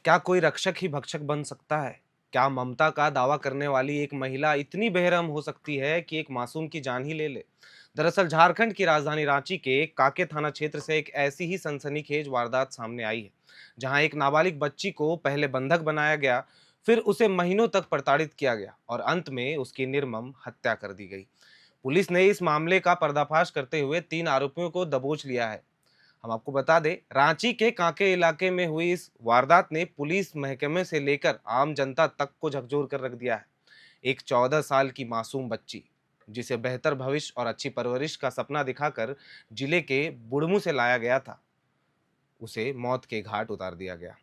क्या कोई रक्षक ही भक्षक बन सकता है? क्या ममता का दावा करने वाली एक महिला इतनी बेरहम हो सकती है कि एक मासूम की जान ही ले ले? दरअसल झारखंड की राजधानी रांची के कांके थाना क्षेत्र से एक ऐसी ही सनसनीखेज वारदात सामने आई है, जहां एक नाबालिग बच्ची को पहले बंधक बनाया गया, फिर उसे महीनों तक प्रताड़ित किया गया और अंत में उसकी निर्मम हत्या कर दी गई। पुलिस ने इस मामले का पर्दाफाश करते हुए 3 आरोपियों को दबोच लिया है। हम आपको बता दें, रांची के कांके इलाके में हुई इस वारदात ने पुलिस महकमे से लेकर आम जनता तक को झकझोर कर रख दिया है। एक 14 साल की मासूम बच्ची, जिसे बेहतर भविष्य और अच्छी परवरिश का सपना दिखाकर जिले के बुढ़मू से लाया गया था, उसे मौत के घाट उतार दिया गया।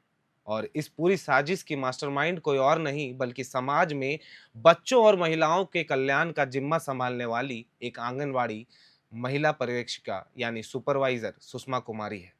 और इस पूरी साजिश की मास्टरमाइंड कोई और नहीं बल्कि समाज में बच्चों और महिलाओं के कल्याण का जिम्मा संभालने वाली एक आंगनवाड़ी महिला पर्यवेक्षिका यानी सुपरवाइजर सुषमा कुमारी है।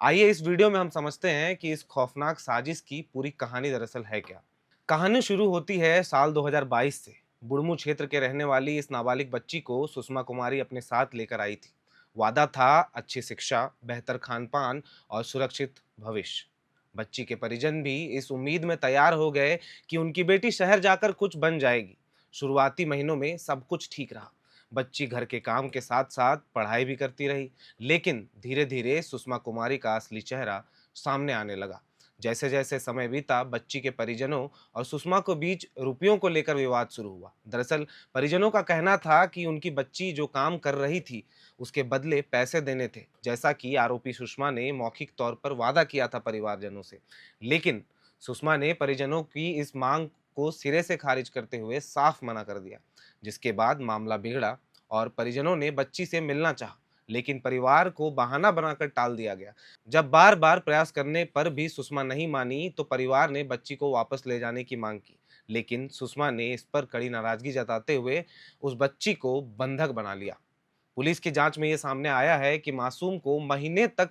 आइए इस वीडियो में हम समझते हैं कि इस खौफनाक साजिश की पूरी कहानी दरअसल है क्या। कहानी शुरू होती है साल 2022 से। बुढ़मू क्षेत्र के रहने वाली इस नाबालिग बच्ची को सुषमा कुमारी अपने साथ लेकर आई थी। वादा था अच्छी शिक्षा, बेहतर खान पान और सुरक्षित भविष्य। बच्ची के परिजन भी इस उम्मीद में तैयार हो गए कि उनकी बेटी शहर जाकर कुछ बन जाएगी। शुरुआती महीनों में सब कुछ ठीक रहा। बच्ची घर के काम के साथ साथ पढ़ाई भी करती रही, लेकिन धीरे धीरे सुषमा कुमारी का असली चेहरा सामने आने लगा। जैसे जैसे समय बीता, बच्ची के परिजनों और सुषमा को बीच रुपयों को लेकर विवाद शुरू हुआ। दरअसल परिजनों का कहना था कि उनकी बच्ची जो काम कर रही थी, उसके बदले पैसे देने थे, जैसा कि आरोपी सुषमा ने मौखिक तौर पर वादा किया था परिवारजनों से। लेकिन सुषमा ने परिजनों की इस मांग को सिरे से खारिज करते हुए साफ मना कर दिया, जिसके बाद मामला बिगड़ा और परिजनों ने बच्ची से मिलना चाहा, लेकिन परिवार को बहाना बनाकर टाल दिया गया। जब बार बार प्रयास करने पर भी सुषमा नहीं मानी तो परिवार ने बच्ची को वापस ले जाने की मांग की, लेकिन सुषमा ने इस पर कड़ी नाराजगी जताते हुए उस बच्ची को बंधक बना लिया। पुलिस की जांच में ये सामने आया है कि मासूम को महीने तक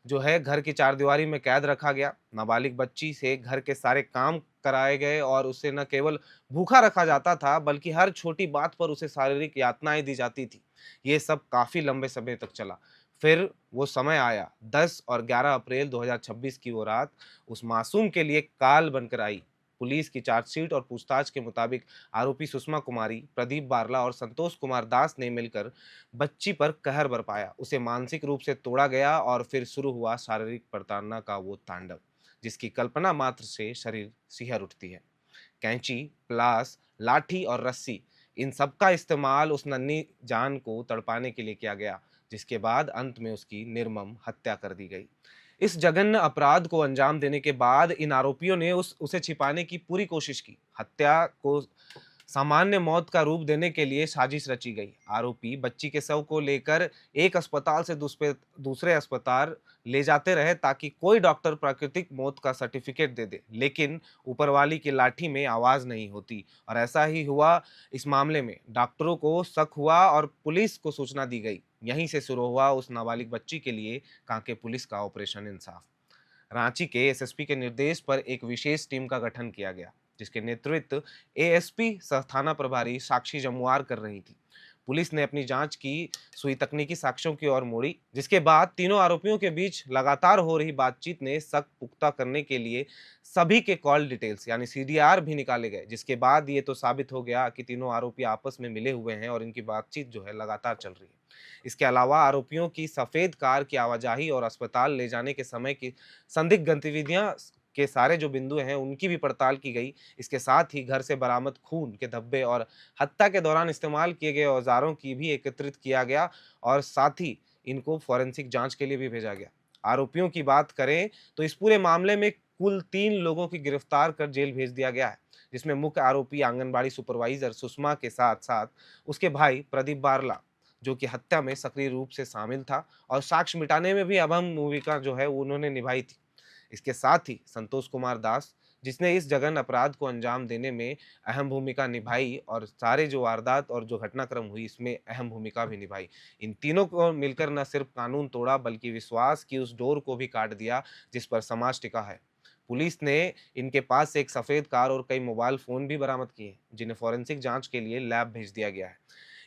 जो है घर की चारदीवारी में कैद रखा गया। नाबालिग बच्ची से घर के सारे काम कराए गए और उसे न केवल भूखा रखा जाता था बल्कि हर छोटी बात पर उसे शारीरिक यातनाएं दी जाती थी। ये सब काफी लंबे समय तक चला। फिर वो समय आया, 10 और 11 अप्रैल 2026 की वो रात उस मासूम के लिए काल बनकर आई। पुलिस की चार्जशीट और पूछताछ के मुताबिक आरोपी सुषमा कुमारी, प्रदीप बारला और संतोष कुमार दास ने मिलकर बच्ची पर कहर बरपाया। उसे मानसिक रूप से तोड़ा गया और फिर शुरू हुआ शारीरिक प्रताड़ना का वो तांडव, जिसकी कल्पना मात्र से शरीर सिहर उठती है। कैंची, प्लास, लाठी और रस्सी, इन सब का इस्तेमाल उस नन्ही जान को तड़पाने के लिए किया गया, जिसके बाद अंत में उसकी निर्मम हत्या कर दी गई। इस जघन्य अपराध को अंजाम देने के बाद इन आरोपियों ने उसे छिपाने की पूरी कोशिश की। हत्या को सामान्य मौत का रूप देने के लिए साजिश रची गई। आरोपी बच्ची के शव को लेकर एक अस्पताल से दूसरे अस्पताल ले जाते रहे ताकि कोई डॉक्टर प्राकृतिक मौत का सर्टिफिकेट दे दे, लेकिन ऊपर वाली की लाठी में आवाज नहीं होती और ऐसा ही हुआ। इस मामले में डॉक्टरों को शक हुआ और पुलिस को सूचना दी गई। यहीं से शुरू हुआ उस नाबालिग बच्ची के लिए कांके पुलिस का ऑपरेशन इंसाफ। रांची के एसएसपी के निर्देश पर एक विशेष टीम का गठन किया गया, जिसके नेतृत्व एएसपी सह थाना प्रभारी साक्षी जमुआर कर रही थी। पुलिस ने अपनी जांच की सुई तकनीकी साक्ष्यों की ओर मोड़ी, जिसके बाद तीनों आरोपियों के बीच लगातार हो रही बातचीत ने शक पुख्ता करने के लिए सभी के कॉल डिटेल्स यानी सीडीआर भी निकाले गए, जिसके बाद ये तो साबित हो गया कि तीनों आरोपी आपस में मिले हुए हैं और इनकी बातचीत जो है लगातार चल रही है। इसके अलावा आरोपियों की सफेद कार की आवाजाही और अस्पताल ले जाने के समय की संदिग्ध गतिविधियां के सारे जो बिंदु हैं उनकी भी पड़ताल की गई। इसके साथ ही घर से बरामद खून के धब्बे और हत्या के दौरान इस्तेमाल किए गए औजारों की भी एकत्रित किया गया और साथ ही इनको फॉरेंसिक जांच के लिए भी भेजा गया। आरोपियों की बात करें तो इस पूरे मामले में कुल 3 लोगों की गिरफ्तार कर जेल भेज दिया गया है, जिसमें मुख्य आरोपी आंगनबाड़ी सुपरवाइजर सुषमा के साथ साथ उसके भाई प्रदीप बारला, जो कि हत्या में सक्रिय रूप से शामिल था और साक्ष्य मिटाने में भी अहम भूमिका जो है उन्होंने निभाई थी। इसके साथ ही संतोष कुमार दास, जिसने इस जघन्य अपराध को अंजाम देने में अहम भूमिका निभाई और सारे जो वारदात और जो घटनाक्रम हुई इसमें अहम भूमिका भी निभाई। इन तीनों को मिलकर न सिर्फ कानून तोड़ा बल्कि विश्वास की उस डोर को भी काट दिया जिस पर समाज टिका है। पुलिस ने इनके पास से एक सफेद कार और कई मोबाइल फोन भी बरामद किए, जिन्हें फॉरेंसिक जांच के लिए लैब भेज दिया गया है।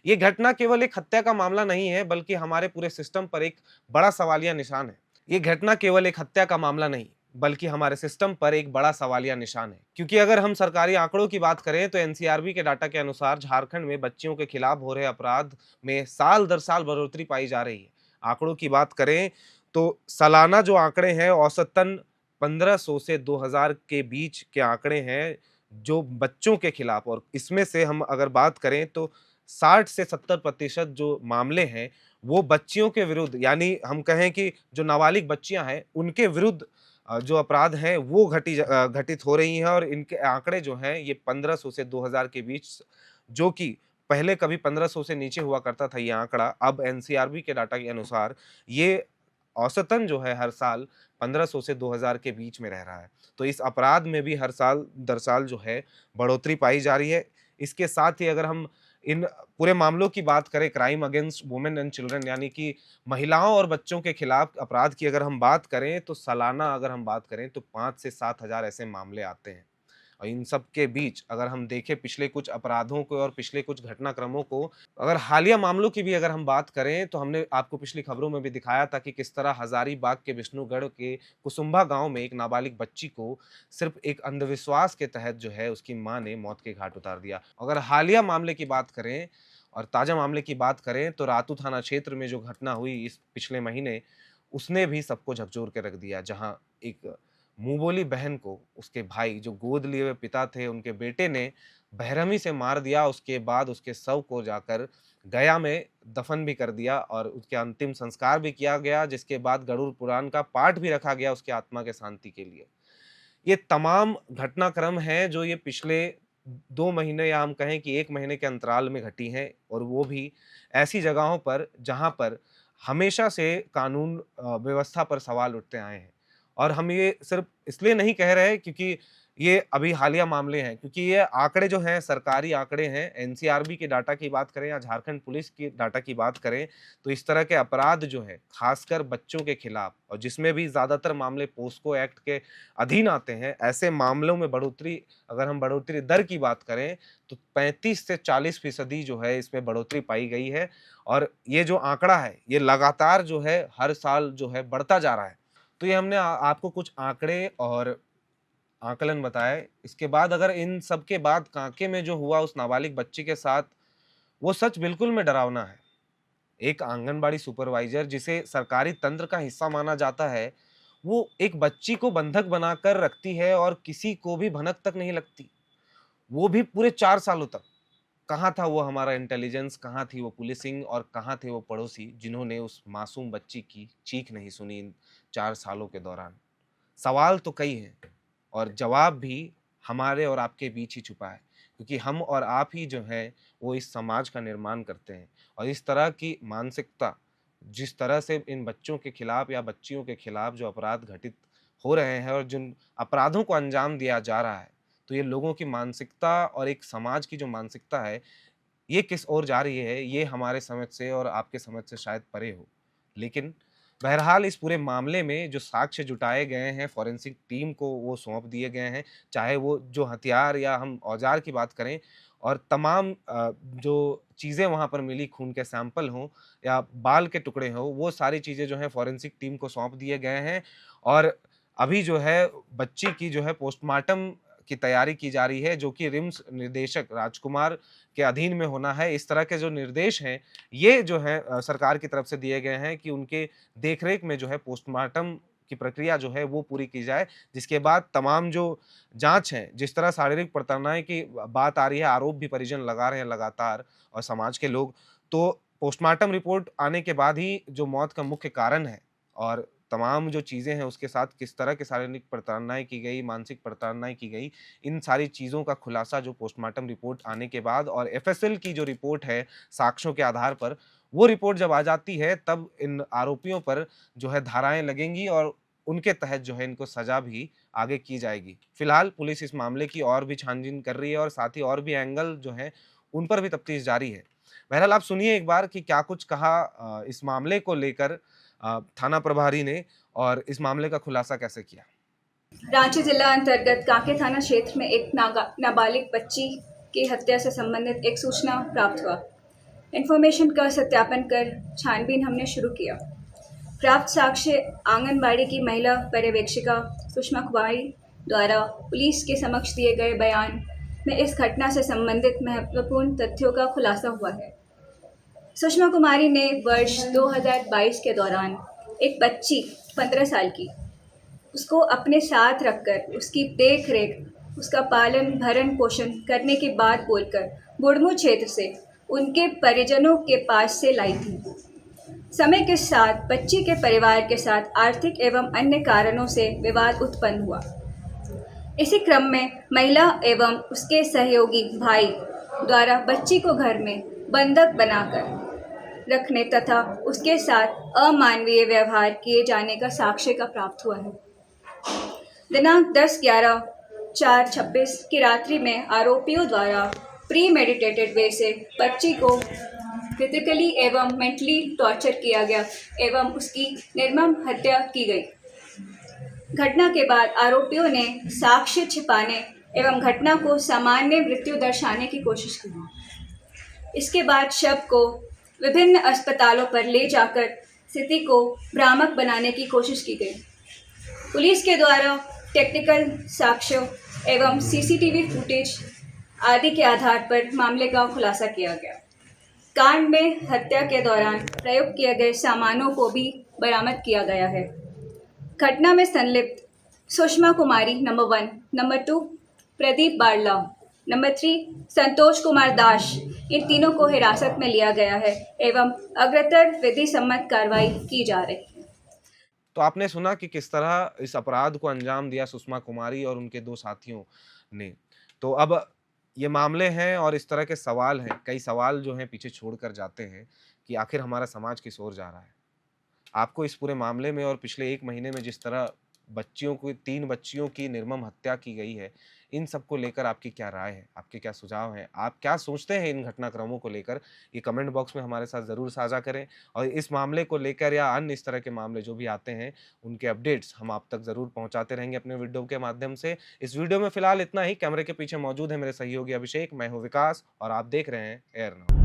ये घटना केवल एक हत्या का मामला नहीं है बल्कि हमारे पूरे सिस्टम पर एक बड़ा सवालिया निशान है। ये घटना केवल एक हत्या का मामला नहीं बल्कि हमारे सिस्टम पर एक बड़ा सवालिया निशान है। क्योंकि अगर हम सरकारी आंकड़ों की बात करें तो एनसीआरबी के डाटा के अनुसार झारखंड में बच्चियों के खिलाफ हो रहे अपराध में साल दर साल बढ़ोतरी पाई जा रही है। आंकड़ों की बात करें तो सालाना जो आंकड़े हैं औसतन 1500 से 2000 के बीच के आंकड़े हैं जो बच्चों के खिलाफ, और इसमें से हम अगर बात करें तो 60 से 70% जो मामले हैं वो बच्चियों के विरुद्ध, यानी हम कहें कि जो नाबालिग बच्चियां हैं उनके विरुद्ध जो अपराध हैं वो घटित हो रही हैं, और इनके आंकड़े जो हैं ये 1500 से 2000 के बीच, जो कि पहले कभी 1500 से नीचे हुआ करता था ये आंकड़ा, अब एनसीआरबी के डाटा के अनुसार ये औसतन जो है हर साल 1500 से 2000 के बीच में रह रहा है। तो इस अपराध में भी हर साल दर साल जो है बढ़ोतरी पाई जा रही है। इसके साथ ही अगर हम इन पूरे मामलों की बात करें, crime against women and children यानी कि महिलाओं और बच्चों के खिलाफ अपराध की अगर हम बात करें तो सालाना अगर हम बात करें तो 5 से 7 हज़ार ऐसे मामले आते हैं। और इन सब के बीच अगर हम देखें पिछले कुछ अपराधों को और पिछले कुछ घटनाक्रमों को, अगर हालिया मामलों की भी अगर हम बात करें तो हमने आपको पिछली खबरों में भी दिखाया था कि किस तरह हजारीबाग के विष्णुगढ़ के कुसुम्भा गांव में एक नाबालिग बच्ची को सिर्फ एक अंधविश्वास के तहत जो है उसकी मां ने मौत के घाट उतार दिया। अगर हालिया मामले की बात करें और ताजा मामले की बात करें तो रातू थाना क्षेत्र में जो घटना हुई इस पिछले महीने, उसने भी सबको झकझोर के रख दिया। जहां एक मुंह बोली बहन को उसके भाई, जो गोद लिए हुए पिता थे, उनके बेटे ने बेरहमी से मार दिया। उसके बाद उसके शव को जाकर गया में दफन भी कर दिया और उसके अंतिम संस्कार भी किया गया, जिसके बाद गरुड़ पुराण का पाठ भी रखा गया उसकी आत्मा के शांति के लिए। ये तमाम घटनाक्रम हैं जो ये पिछले 2 महीने या हम कहें कि 1 महीने के अंतराल में घटी हैं, और वो भी ऐसी जगहों पर जहाँ पर हमेशा से कानून व्यवस्था पर सवाल उठते आए हैं। और हम ये सिर्फ़ इसलिए नहीं कह रहे क्योंकि ये अभी हालिया मामले हैं, क्योंकि ये आंकड़े जो हैं सरकारी आंकड़े हैं। एनसीआरबी के डाटा की बात करें या झारखंड पुलिस की डाटा की बात करें तो इस तरह के अपराध जो है खासकर बच्चों के खिलाफ, और जिसमें भी ज़्यादातर मामले पोस्को एक्ट के अधीन आते हैं, ऐसे मामलों में बढ़ोतरी, अगर हम बढ़ोतरी दर की बात करें तो 35 से 40% जो है इसमें बढ़ोतरी पाई गई है। और ये जो आंकड़ा है ये लगातार जो है हर साल जो है बढ़ता जा रहा है। तो ये हमने आपको कुछ आंकड़े और आकलन बताए। इसके बाद अगर इन सब के बाद कांके में जो हुआ उस नाबालिग बच्ची के साथ, वो सच बिल्कुल में डरावना है। एक आंगनबाड़ी सुपरवाइजर जिसे सरकारी तंत्र का हिस्सा माना जाता है, वो एक बच्ची को बंधक बनाकर रखती है और किसी को भी भनक तक नहीं लगती। वो भी पूरे 4 सालों तक। कहाँ था वो हमारा इंटेलिजेंस, कहाँ थी वो पुलिसिंग और कहाँ थे वो पड़ोसी जिन्होंने उस मासूम बच्ची की चीख नहीं सुनी इन 4 सालों के दौरान? सवाल तो कई हैं और जवाब भी हमारे और आपके बीच ही छुपा है, क्योंकि हम और आप ही जो हैं वो इस समाज का निर्माण करते हैं। और इस तरह की मानसिकता, जिस तरह से इन बच्चों के खिलाफ या बच्चियों के खिलाफ जो अपराध घटित हो रहे हैं और जिन अपराधों को अंजाम दिया जा रहा है, तो ये लोगों की मानसिकता और एक समाज की जो मानसिकता है, ये किस ओर जा रही है, ये हमारे समझ से और आपके समझ से शायद परे हो। लेकिन बहरहाल इस पूरे मामले में जो साक्ष्य जुटाए गए हैं, फॉरेंसिक टीम को वो सौंप दिए गए हैं, चाहे वो जो हथियार या हम औजार की बात करें, और तमाम जो चीज़ें वहाँ पर मिली, खून के सैंपल हों या बाल के टुकड़े हों, वो सारी चीज़ें जो हैं फॉरेंसिक टीम को सौंप दिए गए हैं। और अभी जो है बच्ची की जो है पोस्टमार्टम की तैयारी की जा रही है, जो कि रिम्स निदेशक राजकुमार के अधीन में होना है। इस तरह के जो निर्देश हैं, ये जो है सरकार की तरफ से दिए गए हैं कि उनके देखरेख में जो है पोस्टमार्टम की प्रक्रिया जो है वो पूरी की जाए। जिसके बाद तमाम जो जाँच है, जिस तरह शारीरिक प्रताड़नाएँ की बात आ रही है, आरोप भी परिजन लगा रहे हैं लगातार और समाज के लोग, तो पोस्टमार्टम रिपोर्ट आने के बाद ही जो मौत का मुख्य कारण है और तमाम जो चीज़ें हैं उसके साथ किस तरह की शारीरिक प्रताड़नाएँ की गई, मानसिक प्रताड़नाएँ की गई, इन सारी चीज़ों का खुलासा जो पोस्टमार्टम रिपोर्ट आने के बाद और एफएसएल की जो रिपोर्ट है साक्ष्यों के आधार पर, वो रिपोर्ट जब आ जाती है तब इन आरोपियों पर जो है धाराएँ लगेंगी और उनके तहत जो है इनको सज़ा भी आगे की जाएगी। फिलहाल पुलिस इस मामले की और भी छानबीन कर रही है और साथ ही और भी एंगल जो हैं उन पर भी तफ्तीश जारी है। बहरहाल आप सुनिए एक बार कि क्या कुछ कहा इस मामले को लेकर थाना प्रभारी ने और इस मामले का खुलासा कैसे किया। रांची जिला अंतर्गत कांके थाना क्षेत्र में एक नाबालिग बच्ची की हत्या से संबंधित एक सूचना प्राप्त हुआ। इन्फॉर्मेशन का सत्यापन कर छानबीन हमने शुरू किया। प्राप्त साक्ष्य आंगनबाड़ी की महिला पर्यवेक्षिका सुषमा कुमारी द्वारा पुलिस के समक्ष दिए गए बयान में इस घटना से संबंधित महत्वपूर्ण तथ्यों का खुलासा हुआ है। सुषमा कुमारी ने वर्ष 2022 के दौरान एक बच्ची 15 साल की उसको अपने साथ रखकर उसकी देख रेख, उसका पालन भरण पोषण करने की बात बोलकर बुढ़मू क्षेत्र से उनके परिजनों के पास से लाई थी। समय के साथ बच्ची के परिवार के साथ आर्थिक एवं अन्य कारणों से विवाद उत्पन्न हुआ। इसी क्रम में महिला एवं उसके सहयोगी भाई द्वारा बच्ची को घर में बंधक बनाकर रखने तथा उसके साथ अमानवीय व्यवहार किए जाने का साक्ष्य का प्राप्त हुआ है। दिनांक 10/11/4/26 की रात्रि में आरोपियों द्वारा प्री मेडिटेटेड वे से बच्ची को फिजिकली एवं मेंटली टॉर्चर किया गया एवं उसकी निर्मम हत्या की गई। घटना के बाद आरोपियों ने साक्ष्य छिपाने एवं घटना को सामान्य मृत्यु दर्शाने की कोशिश की। इसके बाद शव को विभिन्न अस्पतालों पर ले जाकर स्थिति को भ्रामक बनाने की कोशिश की गई। पुलिस के द्वारा टेक्निकल साक्ष्यों एवं सीसीटीवी फुटेज आदि के आधार पर मामले का खुलासा किया गया। कांड में हत्या के दौरान प्रयोग किए गए सामानों को भी बरामद किया गया है। घटना में संलिप्त Sushma Kumari number 1, number 2 Pradeep Barla, number 3 Santosh Kumar Das, इन तीनों को हिरासत में लिया गया है एवं अग्रतर विधि सम्मत कार्रवाई की जा रही है। तो आपने सुना कि किस तरह इस अपराध को अंजाम दिया सुषमा कुमारी और उनके 2 साथियों ने। तो अब ये मामले हैं और इस तरह के सवाल हैं, कई सवाल जो हैं पीछे छोड़कर जाते हैं कि आखिर हमारा समाज किस ओर जा रहा है। आपको इस पूरे मामले में और पिछले 1 महीने में जिस तरह 3 बच्चियों की निर्मम हत्या की गई है, इन सब को लेकर आपकी क्या राय है? आपके क्या सुझाव हैं? आप क्या सोचते हैं इन घटनाक्रमों को लेकर? ये कमेंट बॉक्स में हमारे साथ ज़रूर साझा करें और इस मामले को लेकर या अन्य इस तरह के मामले जो भी आते हैं, उनके अपडेट्स हम आप तक ज़रूर पहुँचाते रहेंगे अपने वीडियो के माध्यम से। इस वीडियो में फ़िलहाल इतना ही। कैमरे के पीछे मौजूद है मेरे सहयोगी अभिषेक, मैं हूँ विकास और आप देख रहे हैं एयर नाउ।